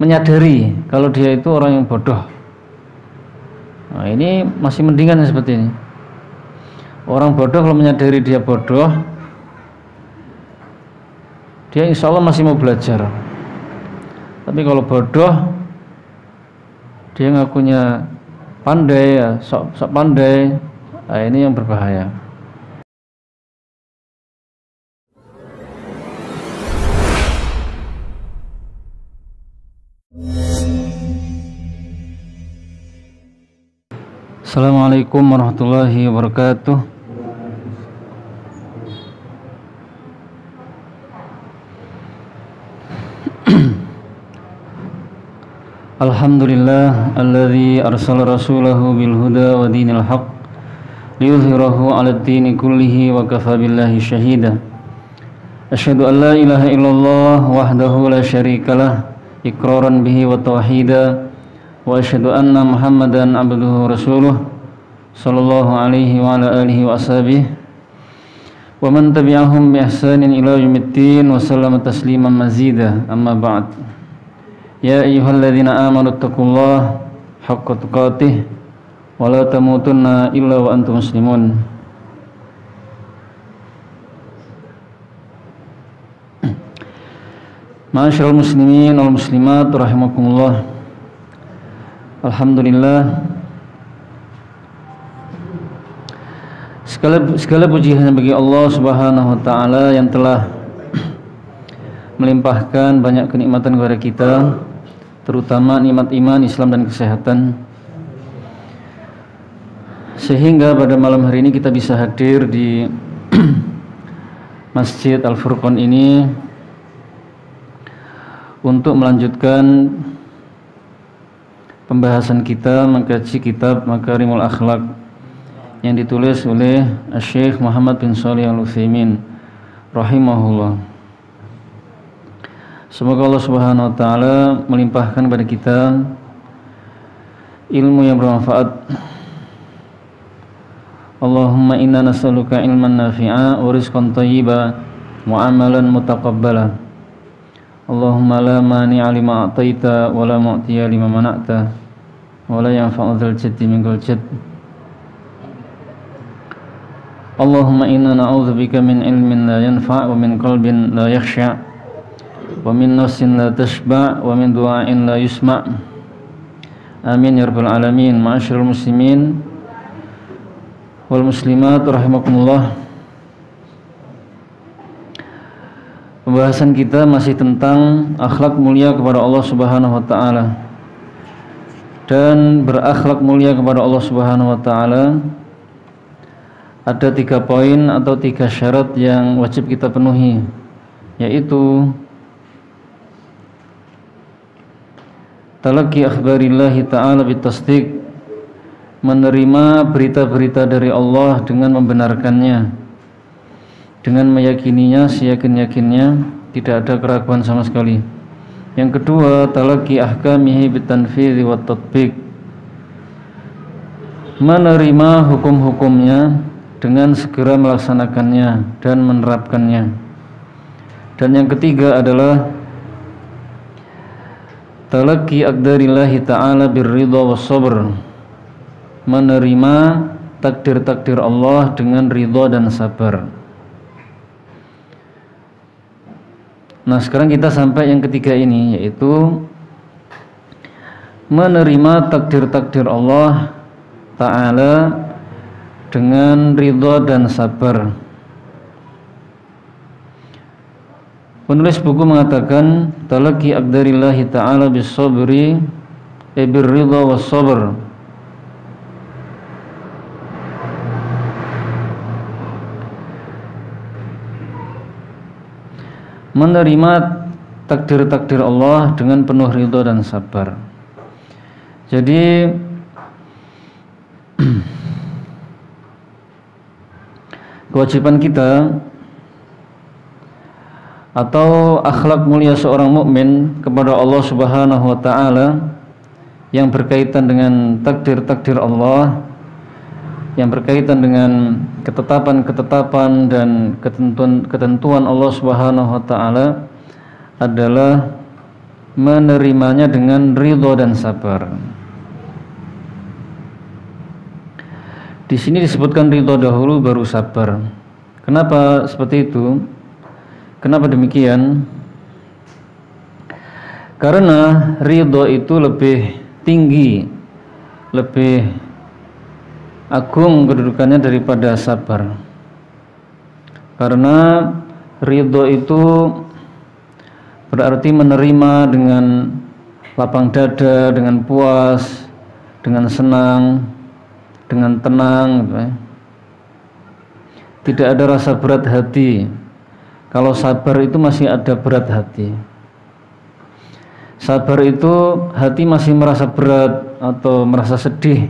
menyadari kalau dia itu orang yang bodoh. Nah, ini masih mendingan seperti ini. Orang bodoh kalau menyadari dia bodoh, dia insya Allah masih mau belajar. Tapi kalau bodoh, dia ngakunya pandai, ya, sok pandai, nah ini yang berbahaya. Assalamualaikum warahmatullahi wabarakatuh. Alhamdulillah alladzi arsala rasulahu bil huda wa dinil haqq liyudhhirahu 'alad dini kullihi wa kafa billahi shahida. Asyhadu an la ilaha illallah wahdahu la syarikalah iqraran bihi wa tauhida wa asyhadu anna Muhammadan abduhu rasuluh sallallahu alaihi wa ala alihi wa ashabihi wa man tabi'ahum bi ihsanin ila yaumiddin wa sallama tasliman mazida. Amma ba'd. Ya ayyuhalladzina amanu taqullaha haqqa tuqatih wa la tamutunna illa wa antum muslimun. Ma'asyiral muslimin wal muslimat rahimakumullah. Alhamdulillah, segala puji hanya bagi Allah Subhanahu wa taala yang telah melimpahkan banyak kenikmatan kepada kita, terutama nikmat iman, Islam dan kesehatan, sehingga pada malam hari ini kita bisa hadir di Masjid Al-Furqan ini untuk melanjutkan pembahasan kita mengkaji kitab Makarimul Akhlak yang ditulis oleh Syekh Muhammad bin Shalih Al-Utsaimin rahimahullah. Semoga Allah Subhanahu wa taala melimpahkan kepada kita ilmu yang bermanfaat. Allahumma inna nas'aluka ilman nafi'a wa rizqan thayyiba wa amalan mutaqabbala. Allahumma la mani'a lima a'taita wa la mu'tiya lima mana'ta wa la yanfa'u dzal jaddi minkal jadd. Allahumma inna na'udzubika min ilmin la yanfa' wa min qalbin la yakhsha' wa min nafsin la tashba' wa min du'ain la yusma'. Amin ya rabbal alamin. Ma'asyiral muslimin wal muslimat rahimakumullah. Pembahasan kita masih tentang akhlak mulia kepada Allah Subhanahu wa taala. Dan berakhlak mulia kepada Allah Subhanahu wa taala ada 3 poin atau 3 syarat yang wajib kita penuhi, yaitu talaqi akhbarillahi ta'ala bitasdiq, menerima berita-berita dari Allah dengan membenarkannya, dengan meyakininya seyakin-yakinnya, tidak ada keraguan sama sekali. Yang kedua, talaqi ahkamihi bitanfidhi wa tatbiq, menerima hukum-hukumnya dengan segera melaksanakannya dan menerapkannya. Dan yang ketiga adalah talaqi aqdarillahi ta'ala birridha was sabr, menerima takdir-takdir Allah dengan ridha dan sabar. Nah, sekarang kita sampai yang ketiga ini, yaitu menerima takdir-takdir Allah Ta'ala dengan ridha dan sabar. Penulis buku mengatakan talaqi aqdarillahi ta'ala bis sabri birridha was sabr, menerima takdir-takdir Allah dengan penuh ridha dan sabar. Jadi kewajiban kita atau akhlak mulia seorang mukmin kepada Allah Subhanahu wa taala yang berkaitan dengan takdir-takdir Allah, yang berkaitan dengan ketetapan-ketetapan dan ketentuan Allah Subhanahu wa taala adalah menerimanya dengan ridho dan sabar. Di sini disebutkan ridho dahulu baru sabar. Kenapa seperti itu? Kenapa demikian? Karena ridho itu lebih tinggi, lebih agung kedudukannya daripada sabar. Karena ridho itu berarti menerima dengan lapang dada, dengan puas, dengan senang, dengan tenang, gitu ya. Tidak ada rasa berat hati. Kalau sabar itu masih ada berat hati. Sabar itu hati masih merasa berat atau merasa sedih,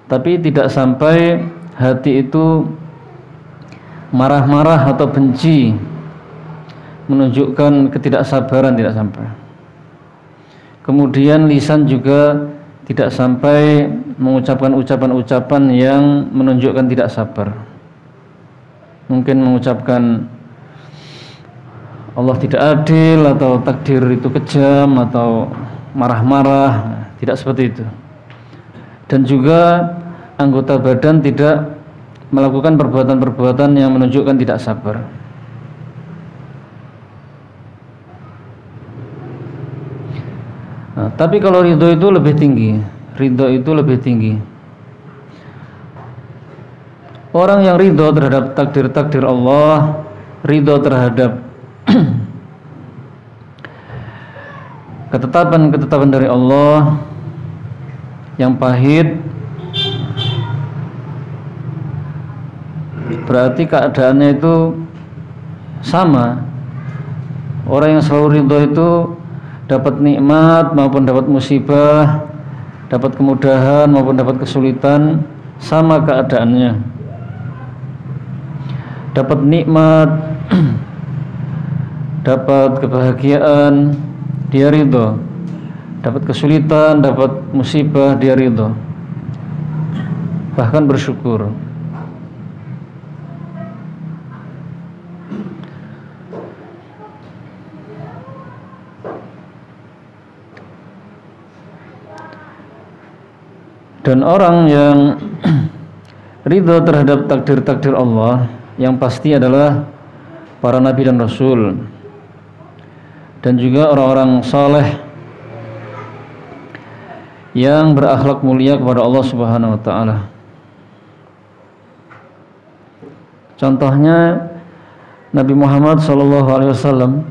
tapi tidak sampai hati itu marah-marah atau benci, menunjukkan ketidaksabaran, tidak sampai. Kemudian lisan juga tidak sampai mengucapkan ucapan-ucapan yang menunjukkan tidak sabar. Mungkin mengucapkan Allah tidak adil, atau takdir itu kejam, atau marah-marah. Tidak seperti itu. Dan juga anggota badan tidak melakukan perbuatan-perbuatan yang menunjukkan tidak sabar. Nah, tapi kalau ridho itu lebih tinggi. Ridho itu lebih tinggi. Orang yang ridho terhadap takdir-takdir Allah, ridho terhadap ketetapan-ketetapan dari Allah yang pahit, berarti keadaannya itu sama. Orang yang selalu ridho itu dapat nikmat maupun dapat musibah, dapat kemudahan maupun dapat kesulitan, sama keadaannya. Dapat nikmat, dapat kebahagiaan, dia ridho. Dapat kesulitan, dapat musibah, dia ridho. Bahkan bersyukur. Dan orang yang ridho terhadap takdir-takdir Allah, yang pasti adalah para nabi dan rasul, dan juga orang-orang saleh yang berakhlak mulia kepada Allah Subhanahu wa taala. Contohnya Nabi Muhammad SAW.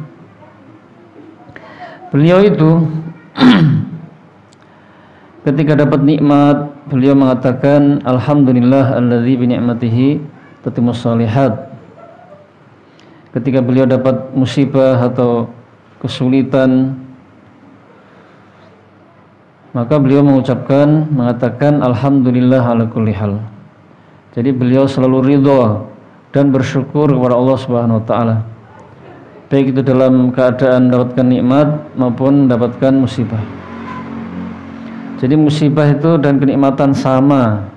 Beliau itu ketika dapat nikmat, beliau mengatakan alhamdulillah alladzi bi ni'matihi tatimmus shalihat. Ketika beliau dapat musibah atau kesulitan, maka beliau mengatakan alhamdulillah ala kulli hal. Jadi beliau selalu ridho dan bersyukur kepada Allah Subhanahu wa taala, baik itu dalam keadaan mendapatkan nikmat maupun mendapatkan musibah. Jadi musibah itu dan kenikmatan sama.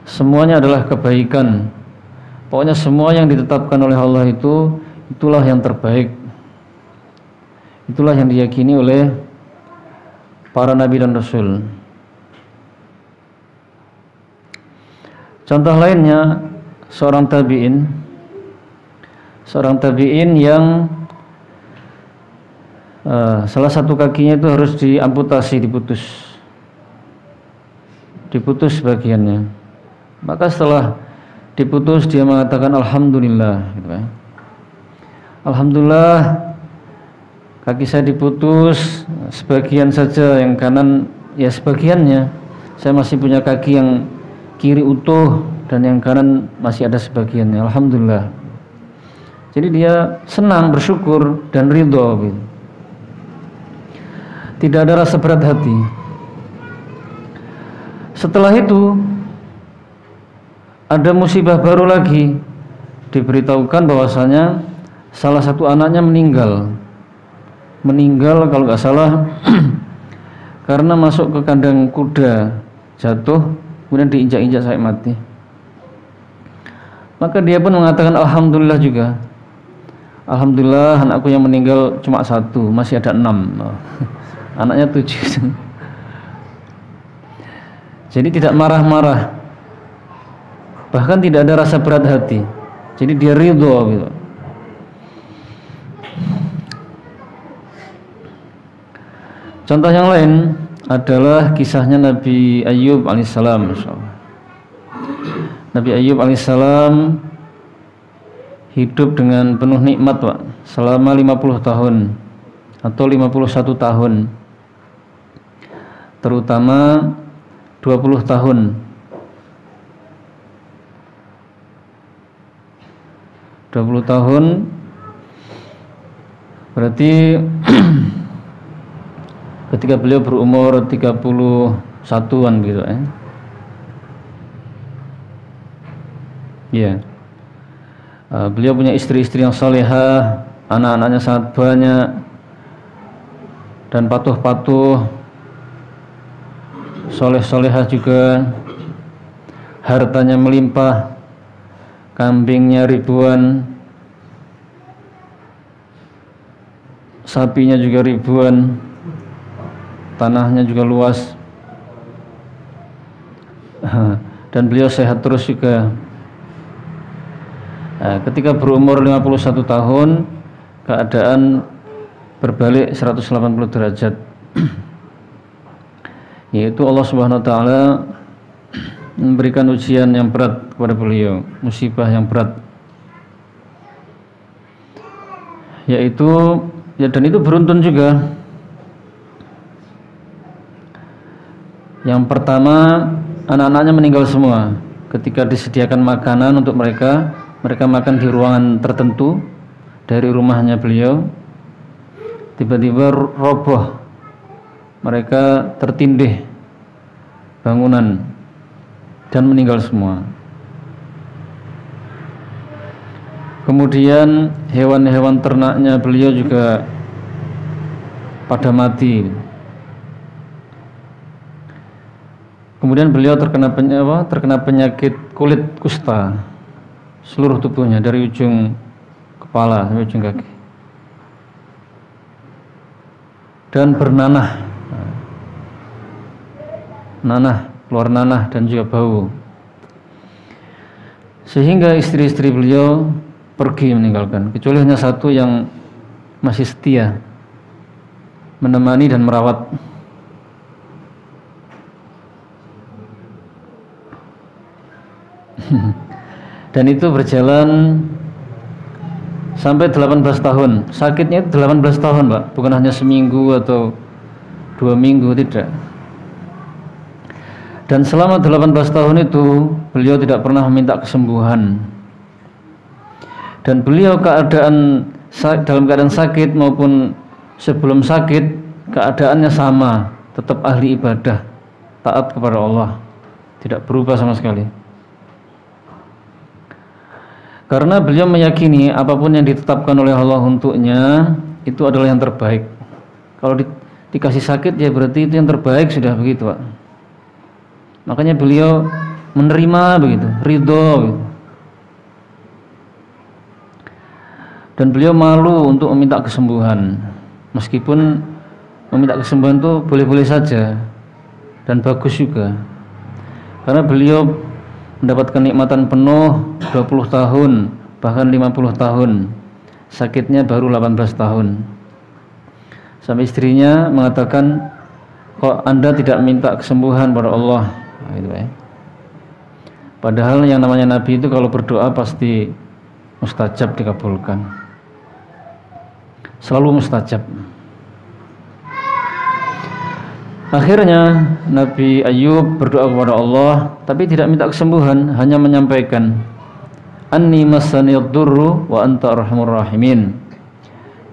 Semuanya adalah kebaikan. Pokoknya semua yang ditetapkan oleh Allah itu, itulah yang terbaik. Itulah yang diyakini oleh para nabi dan rasul. Contoh lainnya, seorang tabi'in yang salah satu kakinya itu harus diamputasi, diputus bagiannya. Maka setelah diputus dia mengatakan alhamdulillah, gitu ya. Alhamdulillah, kaki saya diputus sebagian saja, yang kanan ya sebagiannya. Saya masih punya kaki yang kiri utuh dan yang kanan masih ada sebagiannya. Alhamdulillah. Jadi dia senang, bersyukur dan ridho, gitu. Tidak ada rasa berat hati. Setelah itu ada musibah baru lagi, diberitahukan bahwasanya salah satu anaknya meninggal kalau nggak salah karena masuk ke kandang kuda, jatuh kemudian diinjak-injak sampai mati. Maka dia pun mengatakan alhamdulillah juga. Alhamdulillah anakku yang meninggal cuma 1, masih ada 6. Anaknya 7. Jadi tidak marah-marah, bahkan tidak ada rasa berat hati. Jadi dia ridho gitu. Contoh yang lain adalah kisahnya Nabi Ayyub alaihissalam. Nabi Ayyub alaihissalam hidup dengan penuh nikmat, Pak, selama 50 tahun atau 51 tahun, terutama 20 tahun. Berarti ketika beliau berumur 31-an gitu ya. Ya. Beliau punya istri-istri yang salehah, anak-anaknya sangat banyak dan patuh-patuh, soleh-solehah juga, hartanya melimpah, kambingnya ribuan, sapinya juga ribuan, tanahnya juga luas, dan beliau sehat terus juga. Ketika berumur 51 tahun, keadaan berbalik 180 derajat. Yaitu Allah Subhanahu wa taala memberikan ujian yang berat kepada beliau, musibah yang berat. Yaitu dan itu beruntun juga. Yang pertama, anak-anaknya meninggal semua. Ketika disediakan makanan untuk mereka makan di ruangan tertentu dari rumahnya beliau. Tiba-tiba roboh, mereka tertindih bangunan dan meninggal semua. Kemudian hewan-hewan ternaknya beliau juga pada mati. Kemudian beliau terkena penyakit kulit kusta, seluruh tubuhnya dari ujung kepala sampai ujung kaki, dan bernanah, keluar nanah dan juga bau, sehingga istri-istri beliau pergi meninggalkan, kecuali hanya satu yang masih setia menemani dan merawat. Dan itu berjalan sampai 18 tahun. Sakitnya itu 18 tahun, Pak, bukan hanya seminggu atau 2 minggu, tidak. Dan selama 18 tahun itu beliau tidak pernah meminta kesembuhan. Dan beliau dalam keadaan sakit maupun sebelum sakit, keadaannya sama, tetap ahli ibadah, taat kepada Allah, tidak berubah sama sekali. Karena beliau meyakini apapun yang ditetapkan oleh Allah untuknya itu adalah yang terbaik. Kalau dikasih sakit ya berarti itu yang terbaik, sudah begitu, Pak. Makanya beliau menerima begitu, ridho gitu. Dan beliau malu untuk meminta kesembuhan. Meskipun meminta kesembuhan itu boleh-boleh saja dan bagus juga. Karena beliau mendapatkan nikmatan penuh 20 tahun, bahkan 50 tahun. Sakitnya baru 18 tahun. Sampai istrinya mengatakan, kok Anda tidak minta kesembuhan pada Allah? Nah, gitu ya. Padahal yang namanya Nabi itu kalau berdoa pasti mustajab, dikabulkan. Selalu mustajab. Akhirnya Nabi Ayyub berdoa kepada Allah, tapi tidak minta kesembuhan, hanya menyampaikan, Anni massaniyad durru wa anta arhamur rahimin.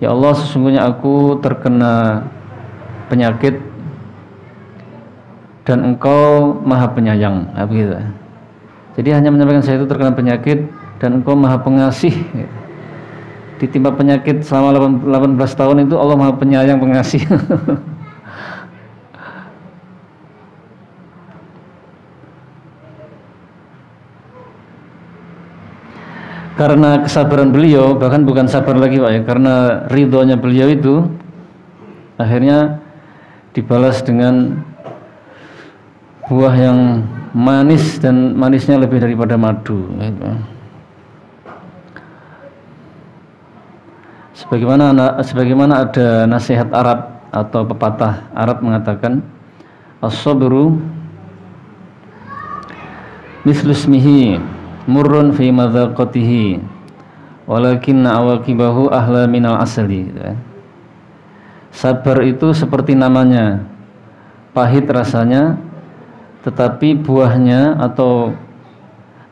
Ya Allah, sesungguhnya aku terkena penyakit dan Engkau Maha Penyayang. Nah, begitu. Jadi hanya menyampaikan saya itu terkena penyakit dan Engkau Maha Pengasih. Ditimpa penyakit selama 18 tahun itu Allah Maha Penyayang, Pengasih. karena kesabaran beliau, bahkan bukan sabar lagi Pak ya, karena ridhonya beliau itu akhirnya dibalas dengan buah yang manis dan manisnya lebih daripada madu. Sebagaimana ada nasihat Arab atau pepatah Arab mengatakan, as-sabru mislu ismihi murrun fi madzaqatihi walakin awaqibahu ahla minal asali. Sabar itu seperti namanya, pahit rasanya, tetapi buahnya atau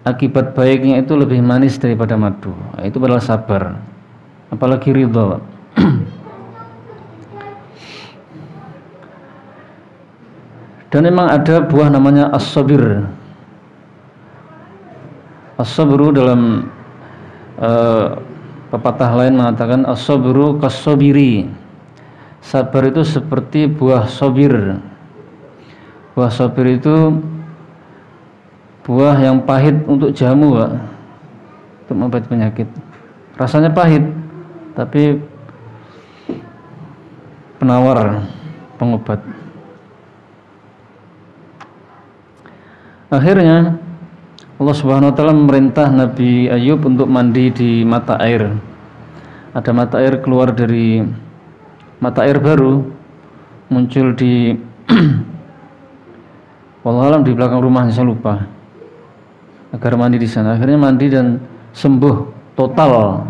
akibat baiknya itu lebih manis daripada madu. Itu adalah sabar, apalagi ridho. Dan memang ada buah namanya as-sabir. As-sabru dalam pepatah lain mengatakan as-sabru kas-sabiri. Sabar itu seperti buah sabir. Buah sabir itu buah yang pahit untuk jamu, Pak. Untuk mengobati penyakit. Rasanya pahit, tapi penawar, pengobat. Akhirnya Allah Subhanahu wa taala memerintah Nabi Ayub untuk mandi di mata air. Ada mata air keluar dari mata air baru muncul di wallahualam di belakang rumahnya, saya lupa. Agar mandi di sana. Akhirnya mandi dan sembuh total.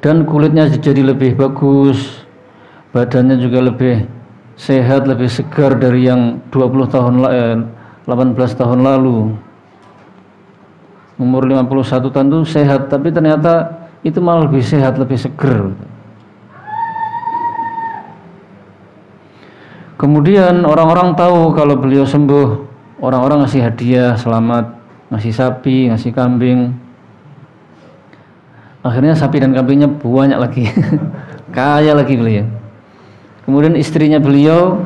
Dan kulitnya jadi lebih bagus. Badannya juga lebih sehat, lebih segar dari yang 18 tahun lalu. Umur 51 tahun itu sehat, tapi ternyata itu malah lebih sehat, lebih seger. Kemudian orang-orang tahu kalau beliau sembuh, orang-orang ngasih hadiah selamat, ngasih sapi, ngasih kambing. Akhirnya sapi dan kambingnya banyak lagi. Kaya lagi beliau. Kemudian istrinya beliau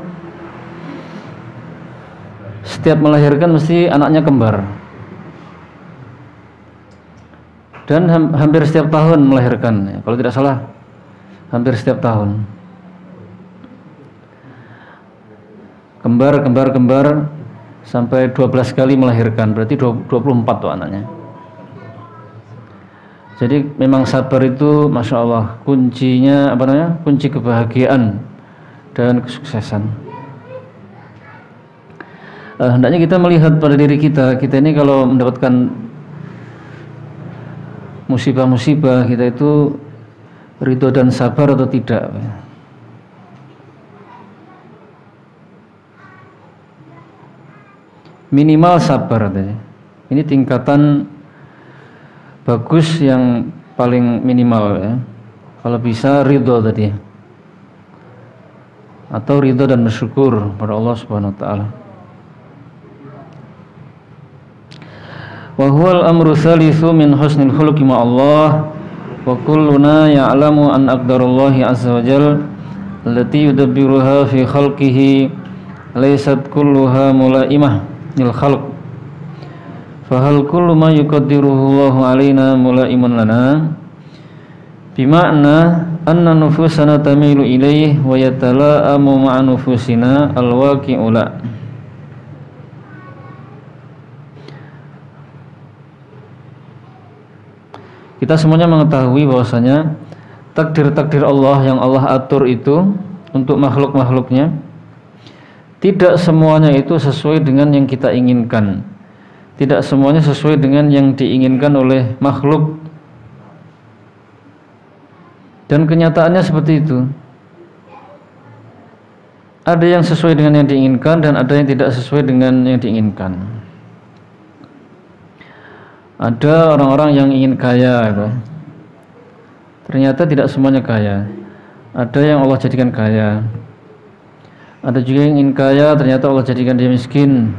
setiap melahirkan mesti anaknya kembar. Dan hampir setiap tahun melahirkan, kalau tidak salah hampir setiap tahun. Kembar sampai 12 kali melahirkan, berarti 24 tuh anaknya. Jadi memang sabar itu Masya Allah kuncinya kunci kebahagiaan dan kesuksesan. Hendaknya kita melihat pada diri kita ini kalau mendapatkan musibah-musibah, kita itu ridho dan sabar atau tidak. Minimal sabar. Ini tingkatan bagus yang paling minimal ya. Kalau bisa ridho tadi, atau ridho dan bersyukur pada Allah Subhanahu wa taala. Wa huwal amru tsalitsu min husnil khuluqi ma Allah wa kulluna ya'lamu an aqdarallahi azza wa jalla allati yudabbiruha fi khalqihi laysat kulluha mulaimah lil khalq fa hal kullu ma yuqaddiruhu Allahu alaina mulaimun lana bima'na anna nufusana tamilu ilaihi wa yatala'amu ma'a nufusina alwaqi'u la. Kita semuanya mengetahui bahwasanya takdir-takdir Allah yang Allah atur itu untuk makhluk-makhluknya, tidak semuanya itu sesuai dengan yang kita inginkan. Tidak semuanya sesuai dengan yang diinginkan oleh makhluk. Dan kenyataannya seperti itu. Ada yang sesuai dengan yang diinginkan dan ada yang tidak sesuai dengan yang diinginkan. Ada orang-orang yang ingin kaya gitu. Ternyata tidak semuanya kaya. Ada yang Allah jadikan kaya. Ada juga yang ingin kaya, ternyata Allah jadikan dia miskin.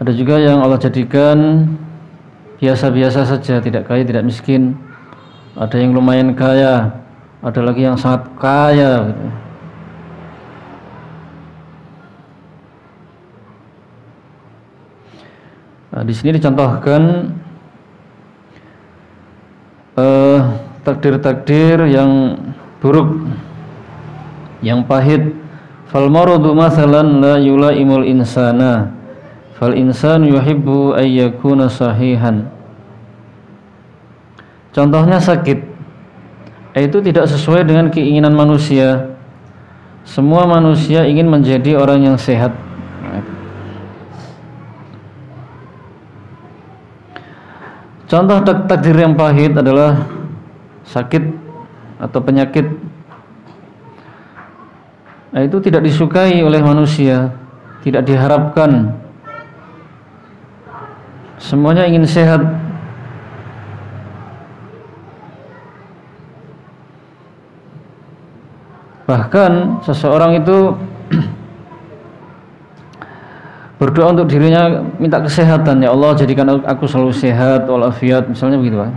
Ada juga yang Allah jadikan biasa-biasa saja, tidak kaya, tidak miskin. Ada yang lumayan kaya, ada lagi yang sangat kaya gitu. Di sini dicontohkan takdir-takdir yang buruk, yang pahit. Fal maradu masalan la yulaimul insana, fal insanu yuhibbu ay yakuna sahihan. Contohnya sakit, itu tidak sesuai dengan keinginan manusia. Semua manusia ingin menjadi orang yang sehat. Contoh takdir yang pahit adalah sakit atau penyakit. Itu tidak disukai oleh manusia, tidak diharapkan. Semuanya ingin sehat. Bahkan seseorang itu berdoa untuk dirinya, minta kesehatan, ya Allah jadikan aku selalu sehat walafiat, misalnya begitu Pak.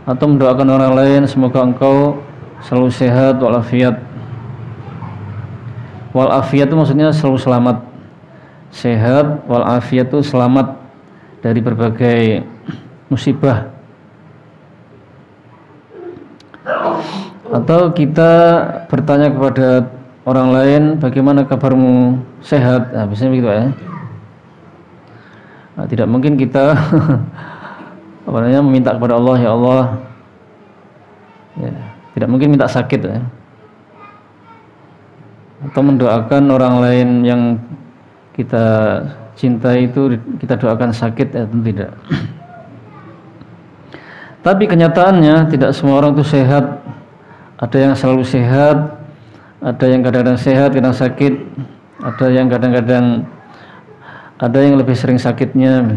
Atau mendoakan orang lain, semoga engkau selalu sehat walafiat. Walafiat itu maksudnya selalu selamat. Sehat, walafiat itu selamat dari berbagai musibah. Atau kita bertanya kepada orang lain, bagaimana kabarmu, sehat? Nah, biasanya begitu ya. Nah, tidak mungkin kita meminta kepada Allah, ya Allah, ya, tidak mungkin minta sakit ya. Atau mendoakan orang lain yang kita cintai itu kita doakan sakit, ya tentu tidak. Tapi kenyataannya tidak semua orang itu sehat. Ada yang selalu sehat, ada yang kadang-kadang sehat, kadang sakit, ada yang kadang-kadang, ada yang lebih sering sakitnya.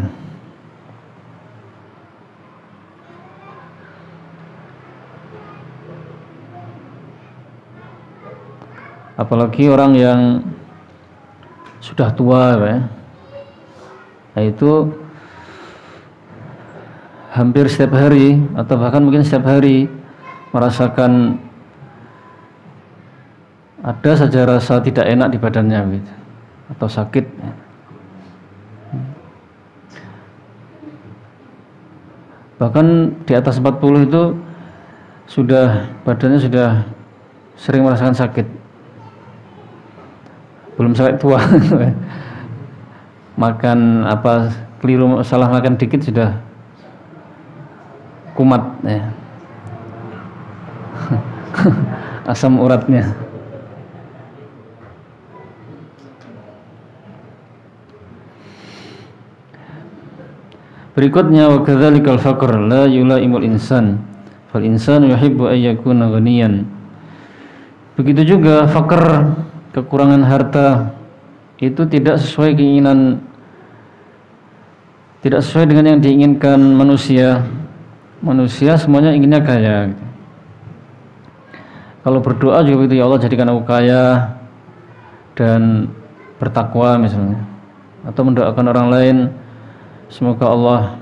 Apalagi orang yang sudah tua ya. Nah, itu hampir setiap hari atau bahkan mungkin setiap hari merasakan ada saja rasa tidak enak di badannya gitu, atau sakit. Bahkan di atas 40 itu sudah badannya sudah sering merasakan sakit. Belum sampai tua. Makan apa keliru, salah makan dikit sudah kumat ya. Asam uratnya. Berikutnya, wa kadzalikal faqr la yulaimul insan fal insanu yuhibbu ay yakuna ghaniyan. Begitu juga faqr, kekurangan harta, itu tidak sesuai keinginan, tidak sesuai dengan yang diinginkan manusia. Manusia semuanya inginnya kaya. Kalau berdoa juga begitu, ya Allah jadikan aku kaya dan bertakwa misalnya. Atau mendoakan orang lain, semoga Allah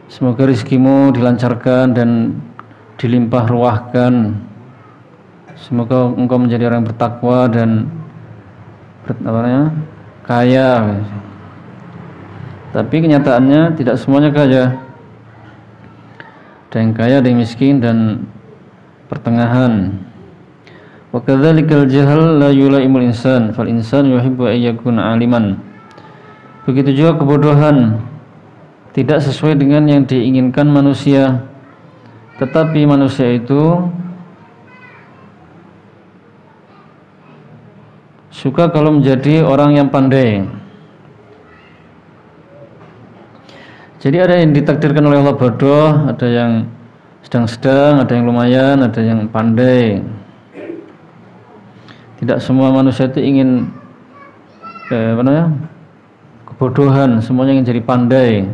semoga rizkimu dilancarkan dan dilimpah ruahkan. Semoga engkau menjadi orang yang bertakwa dan kaya. Tapi kenyataannya tidak semuanya kaya. Ada yang kaya, ada yang miskin dan pertengahan. Wa kadzalikal jahl la yulaimul insan fal insan yuhibbu ay yakuna aliman. Begitu juga kebodohan, tidak sesuai dengan yang diinginkan manusia. Tetapi manusia itu suka kalau menjadi orang yang pandai. Jadi ada yang ditakdirkan oleh Allah bodoh, ada yang sedang-sedang, ada yang lumayan, ada yang pandai. Tidak semua manusia itu ingin kebodohan, semuanya ingin jadi pandai.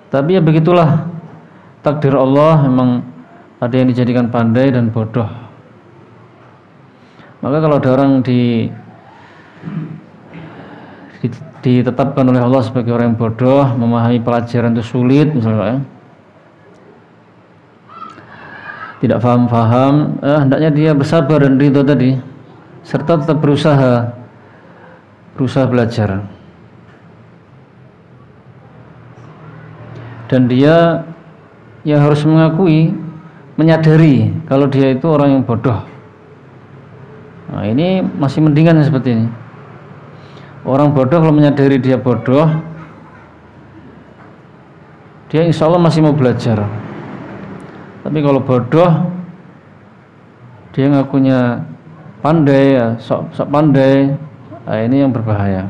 Tapi ya begitulah takdir Allah, memang ada yang dijadikan pandai dan bodoh. Maka kalau ada orang ditetapkan oleh Allah sebagai orang yang bodoh, memahami pelajaran itu sulit misalnya, tidak paham-paham, hendaknya dia bersabar dan ridho tadi. serta tetap berusaha belajar. Dan dia ya harus mengakui, menyadari kalau dia itu orang yang bodoh. Nah, ini masih mendingan seperti ini. Orang bodoh kalau menyadari dia bodoh, dia insya Allah masih mau belajar. Tapi kalau bodoh, dia ngakunya pandai, ya, sok pandai, nah ini yang berbahaya,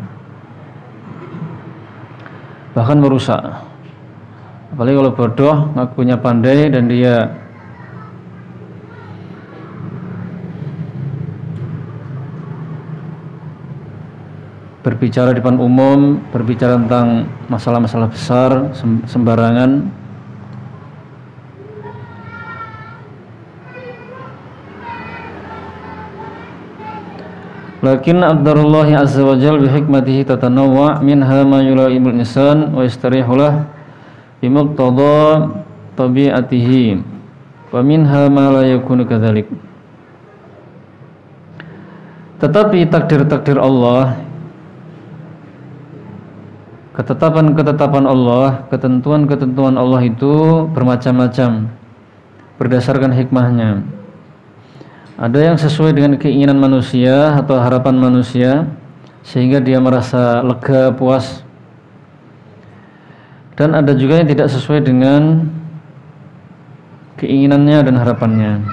bahkan merusak. Apalagi kalau bodoh ngakunya pandai dan dia berbicara di depan umum, berbicara tentang masalah-masalah besar sembarangan. Lakin aqdarullahi azza wa jalla bihikmatihi tatanawwa' minha ma yulaimul insan wa yastarihu lah bimuqtada tabi'atihi wa minha ma la yakunu kadzalik. Tetapi takdir-takdir Allah, ketetapan-ketetapan Allah, ketentuan-ketentuan Allah itu bermacam-macam berdasarkan hikmahnya. Ada yang sesuai dengan keinginan manusia atau harapan manusia sehingga dia merasa lega, puas. Dan ada juga yang tidak sesuai dengan keinginannya dan harapannya.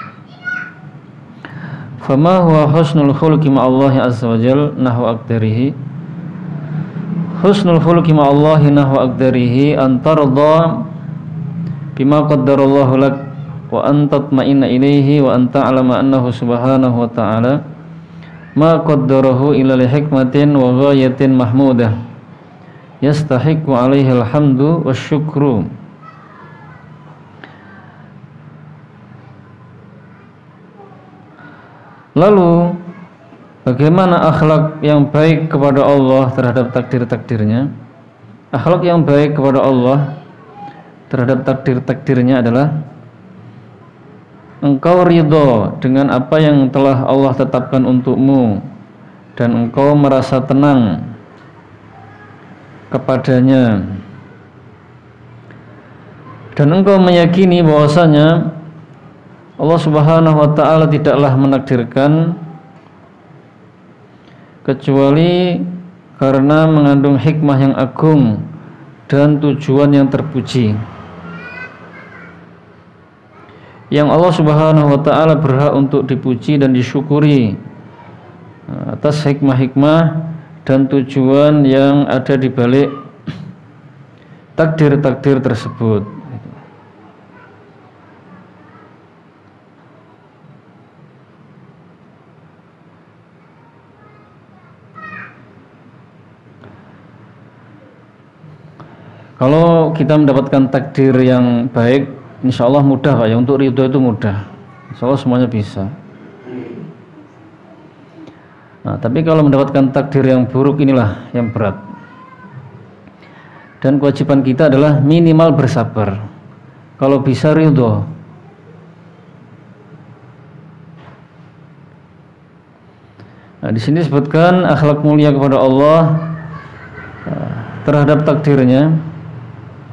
Fama huwa husnul khuluqi ma'allahi azza wa jalla nahwa aqdarihi. Husnul khuluqi ma'allahi nahwa aqdarihi an tarda bima qaddarallahu lak wa an tatma'inna ilaihi wa an ta'lama annahu subhanahu wa ta'ala ma qaddarahu ila li hikmatin wa ghayatin mahmudah yastahiqu alaihi alhamdu wasyukru. Lalu bagaimana akhlak yang baik kepada Allah terhadap takdir-takdirnya? Akhlak yang baik kepada Allah terhadap takdir-takdirnya adalah engkau ridho dengan apa yang telah Allah tetapkan untukmu dan engkau merasa tenang kepadanya, dan engkau meyakini bahwasanya Allah Subhanahu wa ta'ala tidaklah menakdirkan kecuali karena mengandung hikmah yang agung dan tujuan yang terpuji, yang Allah Subhanahu wa ta'ala berhak untuk dipuji dan disyukuri atas hikmah-hikmah dan tujuan yang ada di balik takdir-takdir tersebut. Kalau kita mendapatkan takdir yang baik, insya Allah mudah Pak ya, untuk ridho itu mudah. Insya Allah semuanya bisa. Nah, tapi kalau mendapatkan takdir yang buruk, inilah yang berat. Dan kewajiban kita adalah minimal bersabar. Kalau bisa ridho. Nah, di sini disebutkan akhlak mulia kepada Allah terhadap takdirnya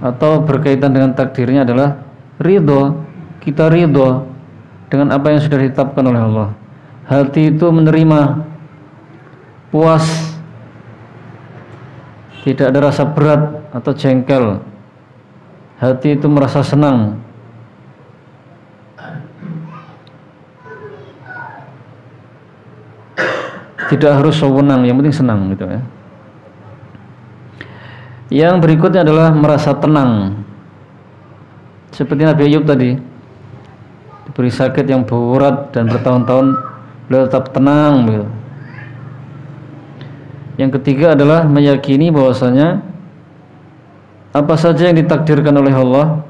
atau berkaitan dengan takdirnya adalah ridho. Kita ridho dengan apa yang sudah ditetapkan oleh Allah. Hati itu menerima, puas, tidak ada rasa berat atau jengkel. Hati itu merasa senang. Tidak harus sewenang, yang penting senang gitu ya. Yang berikutnya adalah merasa tenang. Seperti Nabi Ayub tadi, diberi sakit yang berat dan bertahun-tahun beliau tetap tenang gitu. Yang ketiga adalah meyakini bahwasanya apa saja yang ditakdirkan oleh Allah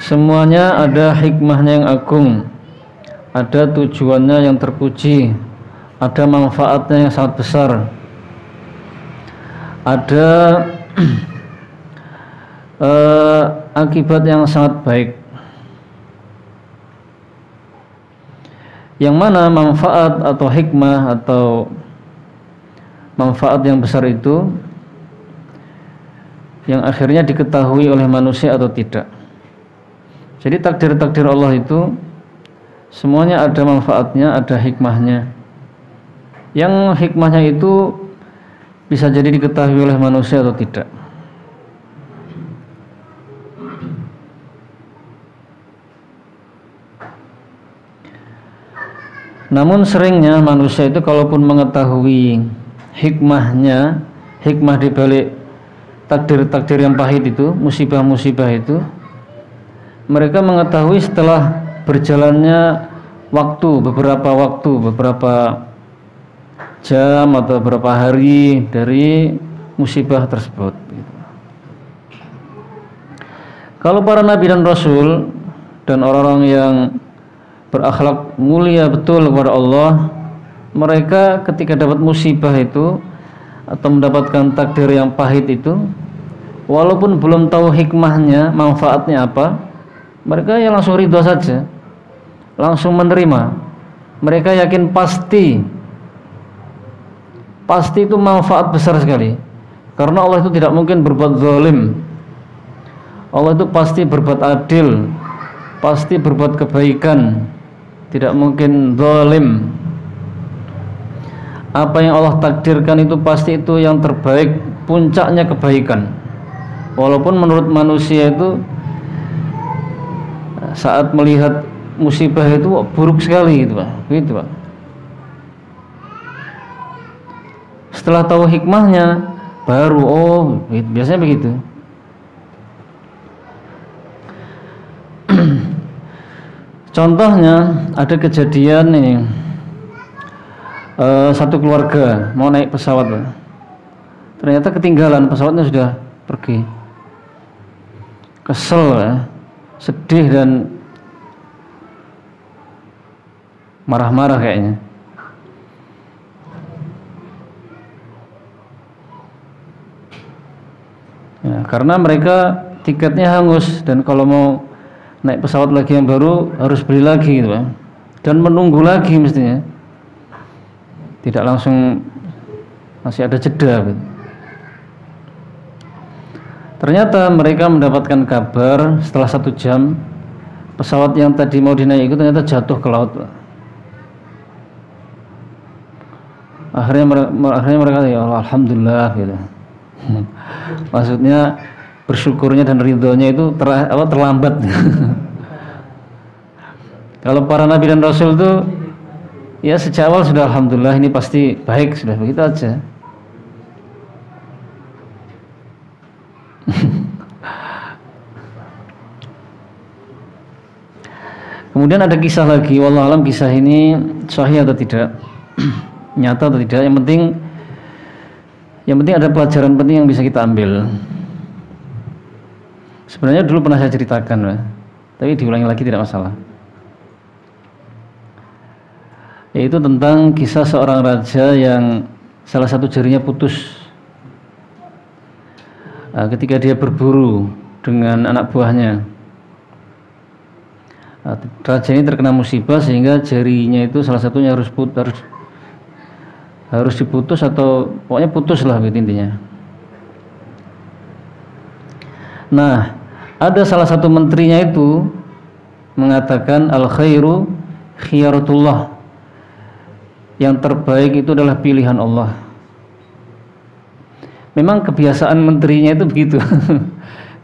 semuanya ada hikmahnya yang agung, ada tujuannya yang terpuji, ada manfaatnya yang sangat besar, ada akibat yang sangat baik. yang mana manfaat atau hikmah atau manfaat yang besar itu yang akhirnya diketahui oleh manusia atau tidak. Jadi takdir-takdir Allah itu semuanya ada manfaatnya, ada hikmahnya. Yang hikmahnya itu bisa jadi diketahui oleh manusia atau tidak. Namun seringnya manusia itu kalaupun mengetahui hikmahnya, hikmah di balik takdir-takdir yang pahit itu, musibah-musibah itu, mereka mengetahui setelah berjalannya beberapa jam atau beberapa hari dari musibah tersebut. Kalau para nabi dan rasul dan orang-orang yang berakhlak mulia betul kepada Allah, mereka ketika dapat musibah itu atau mendapatkan takdir yang pahit itu, walaupun belum tahu hikmahnya, manfaatnya apa, mereka ya langsung ridho saja, langsung menerima. Mereka yakin pasti itu manfaat besar sekali, karena Allah itu tidak mungkin berbuat zalim. Allah itu pasti berbuat adil, pasti berbuat kebaikan, tidak mungkin zalim. Apa yang Allah takdirkan itu pasti itu yang terbaik, puncaknya kebaikan. Walaupun menurut manusia itu saat melihat musibah itu buruk sekali gitu, Pak. Begitu, Pak. Setelah tahu hikmahnya baru biasanya begitu. Contohnya ada kejadian ini, satu keluarga mau naik pesawat, ternyata ketinggalan, pesawatnya sudah pergi. Kesel ya, sedih dan marah-marah kayaknya. Ya, karena mereka tiketnya hangus dan kalau mau naik pesawat lagi yang baru harus beli lagi gitu, dan menunggu lagi mestinya, tidak langsung, masih ada jeda gitu. Ternyata mereka mendapatkan kabar setelah 1 jam pesawat yang tadi mau dinaik itu ternyata jatuh ke laut. Akhirnya mereka ya Allah, alhamdulillah gitu. Maksudnya bersyukurnya dan ridhonya itu terlambat. Kalau para nabi dan rasul itu ya sejak awal sudah alhamdulillah, ini pasti baik, sudah begitu aja. Kemudian ada kisah lagi, wallahu alam kisah ini sahih atau tidak, nyata atau tidak, yang penting ada pelajaran penting yang bisa kita ambil. Sebenarnya dulu pernah saya ceritakan, tapi diulangi lagi tidak masalah. Yaitu tentang kisah seorang raja yang salah satu jarinya putus ketika dia berburu dengan anak buahnya. Raja ini terkena musibah sehingga jarinya itu salah satunya harus diputus, atau pokoknya putus lah intinya. Nah, ada salah satu menterinya itu mengatakan al khairu khiyaratullah, yang terbaik itu adalah pilihan Allah. Memang kebiasaan menterinya itu begitu.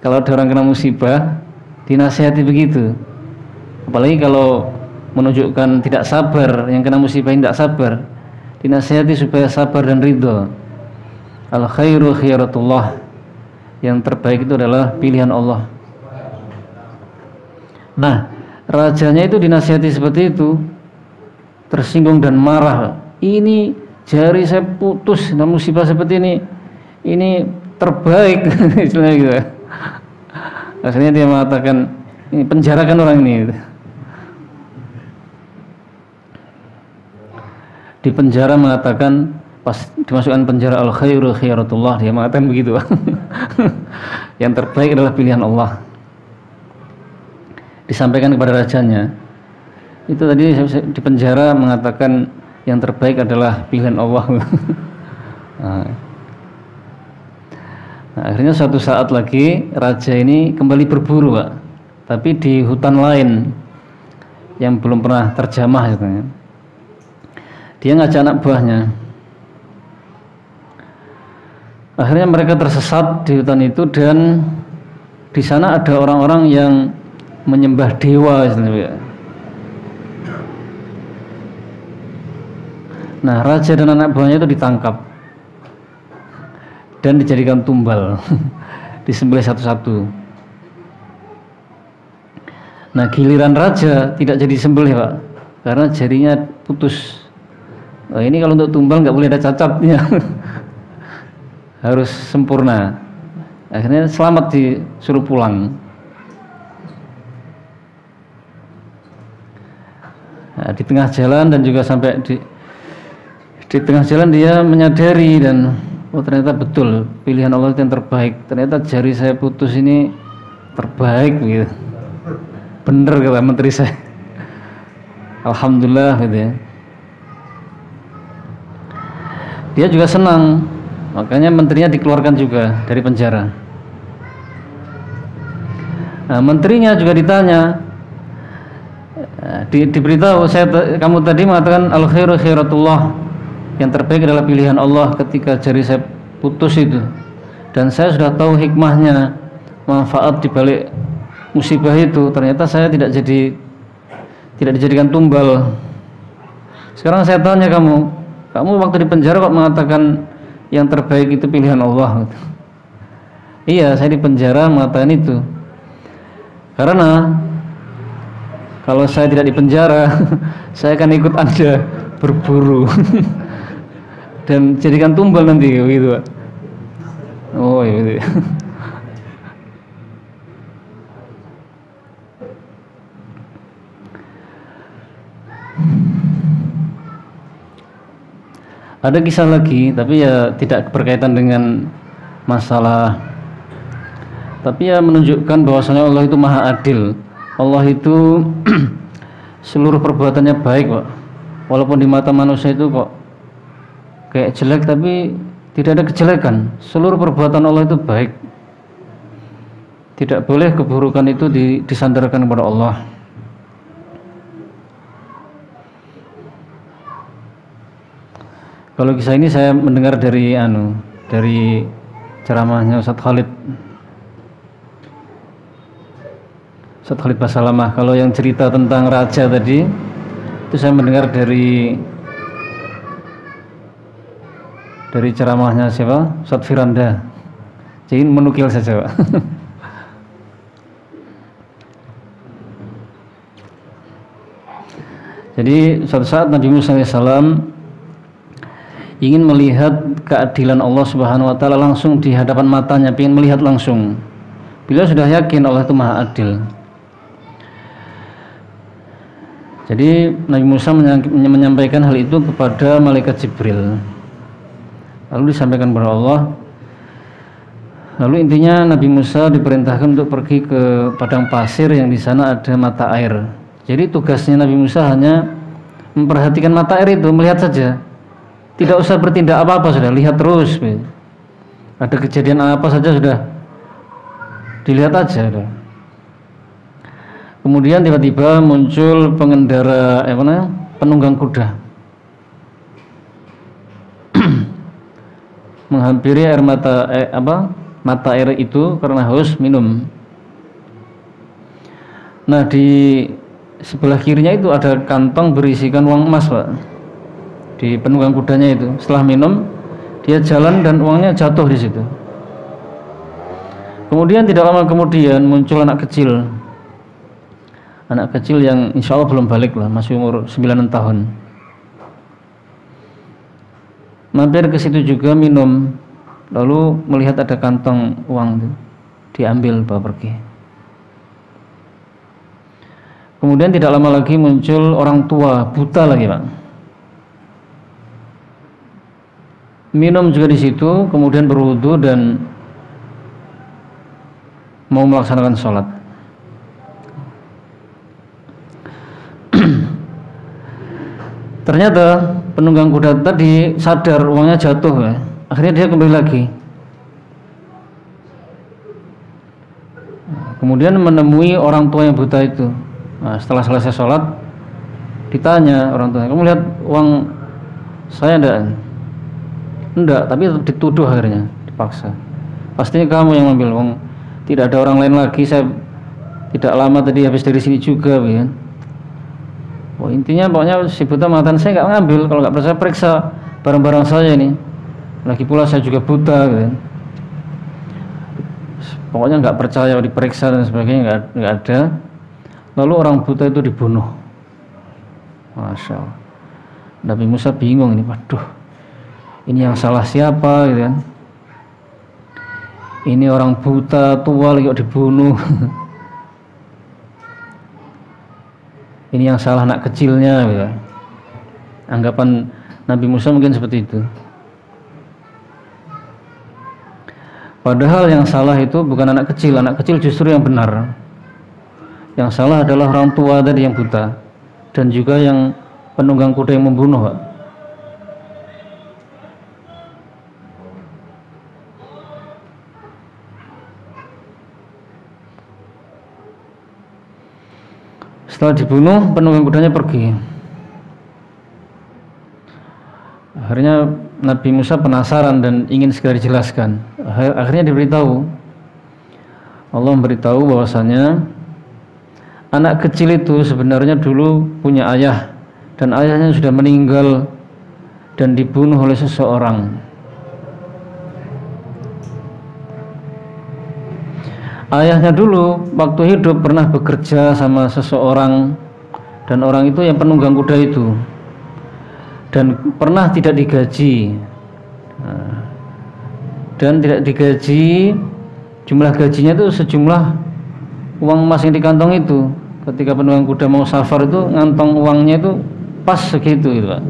Kalau ada orang kena musibah dinasihati begitu, apalagi kalau menunjukkan tidak sabar, yang kena musibah tidak sabar, dinasihati supaya sabar dan ridho. Al khairu khiyaratullah, yang terbaik itu adalah pilihan Allah. Nah, rajanya itu dinasihati seperti itu, tersinggung dan marah. Ini jari saya putus dan musibah seperti ini terbaik. Istilahnya gitu. Akhirnya dia mengatakan, ini penjarakan orang ini. Di penjara mengatakan, pas dimasukkan penjara al khairu khiyaratullah, dia mengatakan begitu. Yang terbaik adalah pilihan Allah. Disampaikan kepada rajanya. Itu tadi di penjara mengatakan yang terbaik adalah pilihan Allah. Nah, akhirnya suatu saat lagi raja ini kembali berburu, Pak, tapi di hutan lain yang belum pernah terjamah katanya. Dia ngajak anak buahnya. Akhirnya mereka tersesat di hutan itu, dan di sana ada orang-orang yang menyembah dewa istilahnya. Nah, raja dan anak buahnya itu ditangkap dan dijadikan tumbal, disembelih satu-satu. Nah, giliran raja tidak jadi sembelih, Pak, karena jarinya putus. Oh, ini kalau untuk tumbal nggak boleh ada cacatnya, harus sempurna. Akhirnya selamat, disuruh pulang. Nah, di tengah jalan dan juga sampai di tengah jalan dia menyadari, dan oh ternyata betul pilihan Allah itu yang terbaik. Ternyata jari saya putus ini terbaik gitu. Bener kata menteri saya. Alhamdulillah gitu ya. Dia juga senang, makanya menterinya dikeluarkan juga dari penjara. Nah, menterinya juga ditanya, diberitahu, kamu tadi mengatakan al khairu khairatullah, yang terbaik adalah pilihan Allah ketika jari saya putus itu, dan saya sudah tahu hikmahnya, manfaat dibalik musibah itu. Ternyata saya tidak dijadikan tumbal. Sekarang saya tanya kamu waktu di penjara kok mengatakan yang terbaik itu pilihan Allah? Iya, saya di penjara mengatakan itu karena kalau saya tidak di penjara, saya akan ikut Anda berburu dan jadikan tumbal nanti gitu, Pak. Oh iya gitu. Ada kisah lagi, tapi ya tidak berkaitan dengan masalah, tapi ya menunjukkan bahwasanya Allah itu maha adil. Allah itu seluruh perbuatannya baik, Pak. Walaupun di mata manusia itu kok kayak jelek, tapi tidak ada kejelekan. Seluruh perbuatan Allah itu baik. Tidak boleh keburukan itu disandarkan kepada Allah. Kalau kisah ini saya mendengar dari ceramahnya Ustaz Khalid Basalamah. Kalau yang cerita tentang raja tadi itu saya mendengar dari ceramahnya siapa? Ustaz Firanda. Jadi menukil saja, Pak. Jadi suatu saat Nabi Musa AS ingin melihat keadilan Allah Subhanahu wa taala langsung di hadapan matanya, ingin melihat langsung. Beliau sudah yakin Allah itu maha adil. Jadi Nabi Musa menyampaikan hal itu kepada malaikat Jibril. Lalu disampaikan kepada Allah. Lalu intinya Nabi Musa diperintahkan untuk pergi ke padang pasir yang di sana ada mata air. Jadi tugasnya Nabi Musa hanya memperhatikan mata air itu, melihat saja. Tidak usah bertindak apa-apa, sudah lihat terus. Ada kejadian apa saja sudah dilihat aja. Sudah. Kemudian tiba-tiba muncul pengendara penunggang kuda menghampiri air mata air itu karena haus minum. Nah, di sebelah kirinya itu ada kantong berisikan uang emas, Pak. Di penunggang kudanya itu, setelah minum dia jalan dan uangnya jatuh di situ. Kemudian tidak lama kemudian muncul anak kecil yang insya Allah belum balik lah, masih umur 9 tahun. Mampir ke situ juga minum, lalu melihat ada kantong uang itu, diambil bawa pergi. Kemudian tidak lama lagi muncul orang tua buta lagi, Pak. Minum juga di situ, kemudian berwudu dan mau melaksanakan sholat. Ternyata penunggang kuda tadi sadar uangnya jatuh ya. Akhirnya dia kembali lagi. Kemudian menemui orang tua yang buta itu. Nah, setelah selesai sholat, ditanya orang tua, kamu lihat uang saya enggak? Enggak, tapi dituduh akhirnya, dipaksa. Pastinya kamu yang ngambil uang. Tidak ada orang lain lagi. Saya tidak lama tadi habis dari sini juga, ya. Oh, intinya pokoknya si buta mengatakan saya nggak ngambil. Kalau nggak percaya periksa barang-barang saya ini. Lagi pula saya juga buta, gitu. Pokoknya nggak percaya, diperiksa dan sebagainya nggak ada. Lalu orang buta itu dibunuh. Masya Allah. Nabi Musa bingung ini, waduh, ini yang salah siapa, gitu kan? Ini orang buta tua lagi kok dibunuh. Ini yang salah anak kecilnya, gitu. Anggapan Nabi Musa mungkin seperti itu. Padahal yang salah itu bukan anak kecil justru yang benar. Yang salah adalah orang tua tadi yang buta dan juga yang penunggang kuda yang membunuh, Pak. Setelah dibunuh, penunggang kudanya pergi. Akhirnya Nabi Musa penasaran dan ingin segera dijelaskan. Akhirnya diberitahu, Allah memberitahu bahwasanya anak kecil itu sebenarnya dulu punya ayah dan ayahnya sudah meninggal dan dibunuh oleh seseorang. Ayahnya dulu waktu hidup pernah bekerja sama seseorang dan orang itu yang penunggang kuda itu, dan pernah tidak digaji. Dan tidak digaji, jumlah gajinya itu sejumlah uang emas yang di kantong itu. Ketika penunggang kuda mau safar itu ngantong uangnya itu pas segitu itu, Pak.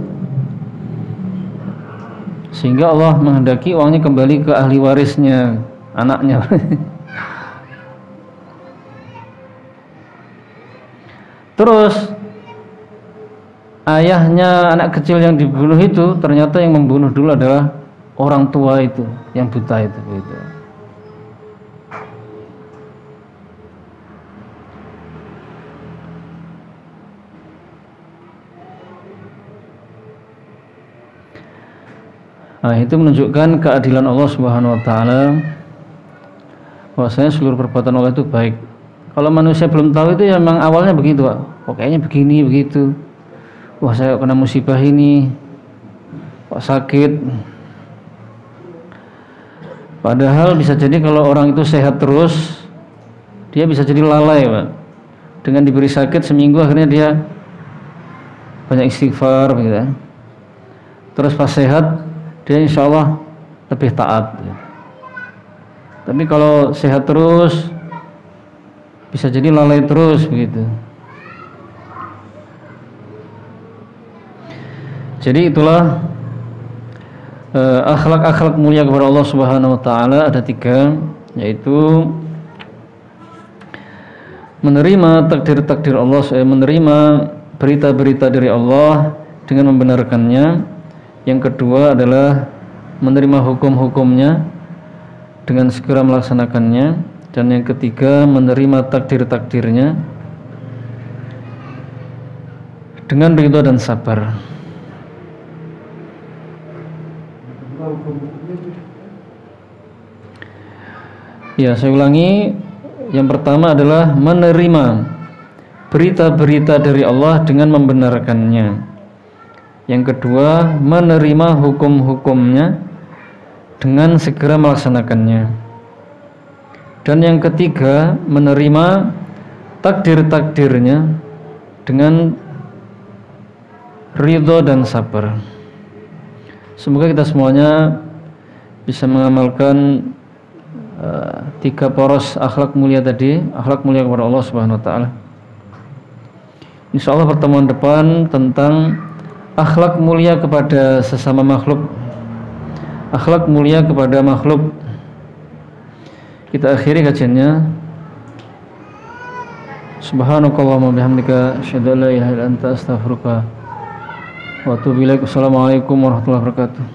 Sehingga Allah menghendaki uangnya kembali ke ahli warisnya, anaknya. Terus ayahnya anak kecil yang dibunuh itu ternyata yang membunuh dulu adalah orang tua itu yang buta itu, gitu. Nah, itu menunjukkan keadilan Allah Subhanahu wa taala, bahwasanya seluruh perbuatan Allah itu baik. Kalau manusia belum tahu itu ya memang awalnya begitu, Pak. Oh, kayaknya begini begitu. Wah, saya kena musibah ini. Kok sakit. Padahal bisa jadi kalau orang itu sehat terus, dia bisa jadi lalai, Pak. Dengan diberi sakit seminggu akhirnya dia banyak istighfar, begitu. Terus pas sehat dia insya Allah lebih taat. Tapi kalau sehat terus bisa jadi lalai terus, begitu. Jadi itulah akhlak-akhlak mulia kepada Allah Subhanahu wa taala ada 3, yaitu menerima takdir-takdir Allah, menerima berita-berita dari Allah dengan membenarkannya. Yang kedua adalah menerima hukum-hukumnya dengan segera melaksanakannya. Dan yang ketiga menerima takdir-takdirnya dengan ridha dan sabar. Ya, saya ulangi. Yang pertama adalah menerima berita-berita dari Allah dengan membenarkannya. Yang kedua, menerima hukum-hukumnya dengan segera melaksanakannya. Dan yang ketiga, menerima takdir-takdirnya dengan ridho dan sabar. Semoga kita semuanya bisa mengamalkan 3 poros akhlak mulia tadi, akhlak mulia kepada Allah Subhanahu wa taala. Insyaallah pertemuan depan tentang akhlak mulia kepada sesama makhluk, akhlak mulia kepada makhluk. Kita akhiri kajiannya. Subhanakallahumma bihamdika asyhadu an la ilaha illa anta astaghfiruka wa atubu ilaik. Assalamualaikum warahmatullahi wabarakatuh.